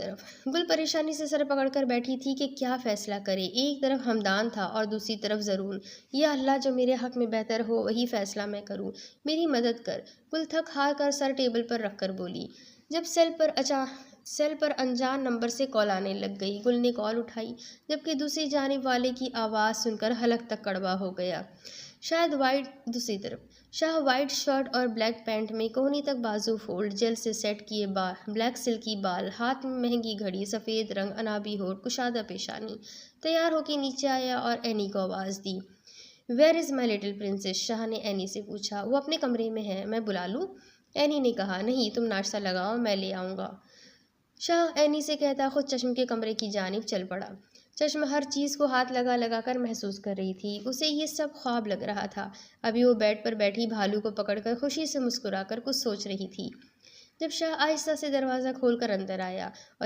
طرف گل پریشانی سے سر پکڑ کر بیٹھی تھی کہ کیا فیصلہ کرے۔ ایک طرف ہمدان تھا اور دوسری طرف زرون۔ یا اللہ، جو میرے حق میں بہتر ہو وہی فیصلہ میں کروں، میری مدد کر۔ گل تھک ہار کر سر ٹیبل پر رکھ کر بولی۔ جب سیل پر انجان نمبر سے کال آنے لگ گئی۔ گل نے کال اٹھائی، جبکہ دوسری جانب والے کی آواز سن کر حلق تک کڑوا ہو گیا۔ دوسری طرف شاہ وائٹ شرٹ اور بلیک پینٹ میں، کوہنی تک بازو فولڈ، جیل سے سیٹ کیے بلیک سلکی بال، ہاتھ میں مہنگی گھڑی، سفید رنگ، انابی ہونٹ، کشادہ پیشانی، تیار ہو کے نیچے آیا اور اینی کو آواز دی۔ Where is my little princess? Shah نے اینی سے پوچھا۔ وہ اپنے کمرے میں ہے، میں بلا لوں؟ اینی نے کہا۔ نہیں، تم ناشتہ لگاؤ، میں لے آؤں گا۔ شاہ اینی سے کہتا خود چشم کے کمرے کی جانب چل پڑا۔ چشم ہر چیز کو ہاتھ لگا لگا کر محسوس کر رہی تھی۔ اسے یہ سب خواب لگ رہا تھا۔ ابھی وہ بیڈ پر بیٹھی بھالو کو پکڑ کر خوشی سے مسکرا کر کچھ سوچ رہی تھی، جب شاہ آہستہ سے دروازہ کھول کر اندر آیا اور